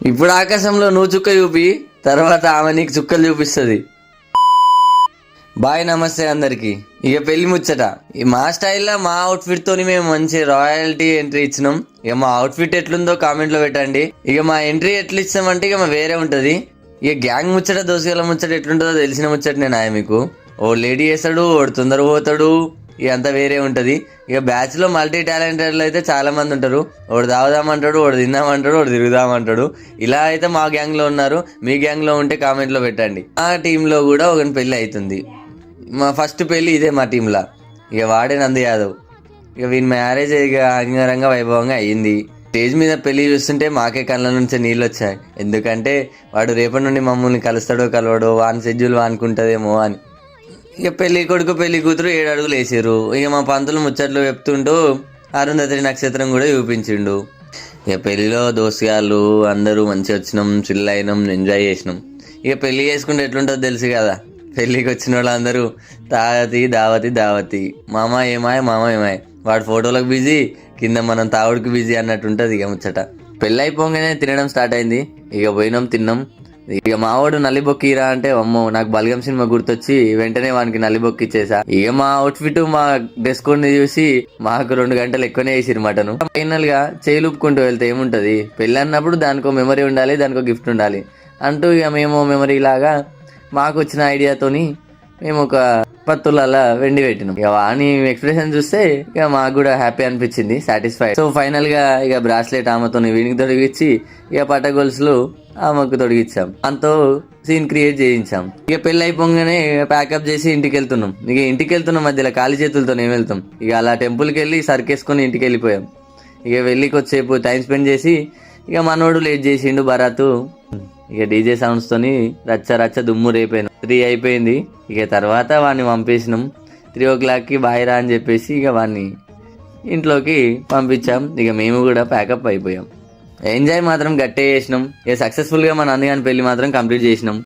ఇప్పుడు ఆకాశంలో నువ్వు చుక్క చూపి తర్వాత ఆమె నీకు చుక్కలు చూపిస్తుంది. బాయ్, నమస్తే అందరికి. ఇక పెళ్లి ముచ్చట మా స్టైల్లో మా అవుట్ఫిట్ తోని మేము మంచి రాయల్టీ ఎంట్రీ ఇచ్చినాం. ఇక మా అవుట్ఫిట్ ఎట్లుందో కామెంట్ లో పెట్టండి. ఇక మా ఎంట్రీ ఎట్లా ఇచ్చామంటే ఇక మా వేరే ఉంటది. ఇక గ్యాంగ్ ముచ్చట దోసుగల ముచ్చట ఎట్లుంటుందో తెలిసిన ముచ్చట నేను మీకు ఓ లేడీ వేస్తాడు, ఓడు తొందర పోతాడు, ఇక అంతా వేరే ఉంటది. ఇక బ్యాచ్ లో మల్టీ టాలెంటెడ్లు అయితే చాలా మంది ఉంటారు. ఓడు తాగుదామంటాడు, ఓడు తిందామంటాడు, ఓడు తిరుగుదామంటాడు. ఇలా అయితే మా గ్యాంగ్ లో ఉన్నారు. మీ గ్యాంగ్ లో ఉంటే కామెంట్ లో పెట్టండి. ఆ టీమ్ లో కూడా ఒక పెళ్లి అవుతుంది. మా ఫస్ట్ పెళ్లి ఇదే మా టీంలో. ఇక వాడే నంది యాదవ్. ఇక వీని మ్యారేజ్ ఇక అంగరంగ వైభవంగా అయ్యింది. స్టేజ్ మీద పెళ్లి చూస్తుంటే మాకే కళ్ళ నుంచి నీళ్ళు వచ్చాయి. ఎందుకంటే వాడు రేపటి నుండి మమ్మల్ని కలుస్తాడో కలవడో, వాని షెడ్యూల్ వానుకుంటుందేమో అని. ఇక పెళ్లి కొడుకు పెళ్లి కూతురు 7 అడుగులు వేసారు. ఇక మా పంతులు ముచ్చట్లు చెప్తుంటూ అరుంధతి నక్షత్రం కూడా చూపించిండు. ఇక పెళ్లిలో దోస్తుగాళ్ళు అందరూ మంచిగా వచ్చినాం, చిల్ అయినాం, ఎంజాయ్ చేసినాం. ఇక పెళ్లి చేసుకుంటే ఎట్లుంటుందో తెలుసు కదా. పెళ్ళికి వచ్చిన వాళ్ళందరూ తాగతి దావతి దావతి, మామ ఏమాయ మామ ఏమాయ, వాడు ఫోటోలకు బిజీ, కింద మనం తాగుడికి బిజీ అన్నట్టు ఉంటుంది. ఇక ముచ్చట పెళ్ళి అయిపోగానే తినడం స్టార్ట్ అయింది. ఇక పోయినాం, తిన్నాం. ఇక మావాడు నల్లిబొక్కిరా అంటే అమ్మో, నాకు బలగం సినిమా గుర్తొచ్చి వెంటనే వానికి నల్లిబొక్కి ఇచ్చేసా. ఇక మా అవుట్ఫిట్ మా డ్రెస్ కోడ్ ని చూసి మాకు 2 గంటలు ఎక్కువనే వేసిరు మటను. ఫైనల్ గా చేయిలుపుకుంటూ వెళ్తే ఏముంటది, పెళ్ళి అన్నప్పుడు దానికో మెమరీ ఉండాలి, దానికో గిఫ్ట్ ఉండాలి అంటూ ఇక మేము మెమరీ లాగా మాకు వచ్చిన ఐడియాతోని మేము ఒక 10 తులాల వెండి పెట్టినాం. ఇక వాని ఎక్స్ప్రెషన్ చూస్తే ఇక మాకు కూడా హ్యాపీ అనిపించింది, సాటిస్ఫైడ్. సో ఫైనల్ గా ఇక బ్రాస్లెట్ ఆమెతో వీనికి తొడిగించి ఇక పట్ట గొలుసులు ఆమెకు తొడిగించాం. అంతో సీన్ క్రియేట్ చేయించాం. ఇక పెళ్లి అయిపోగానే ప్యాకప్ చేసి ఇంటికి వెళ్తున్నాం. ఇక ఇంటికి వెళ్తున్న మధ్యలో ఖాళీ చేతులతో ఏం వెళ్తాం. ఇక అలా టెంపుల్కి వెళ్ళి సర్కేసుకొని ఇంటికి వెళ్ళిపోయాం. ఇక వెళ్ళి కొద్దిసేపు టైం స్పెండ్ చేసి ఇక మనోడు లేట్ చేసిండు బరాతు. ఇక డీజే సౌండ్స్ తోని రచ్చ రచ్చ దుమ్ము రేపాను. 3 అయిపోయింది. ఇక తర్వాత వాడిని పంపేసినాం. 3 o'clock బాయ్ రా అని చెప్పేసి ఇక వాడిని ఇంట్లోకి పంపించాం. ఇక మేము కూడా ప్యాకప్ అయిపోయాం. ఎంజాయ్ మాత్రం గట్టే చేసినాం. ఇక సక్సెస్ఫుల్గా మా నందిగాని పెళ్లి మాత్రం కంప్లీట్ చేసినాం.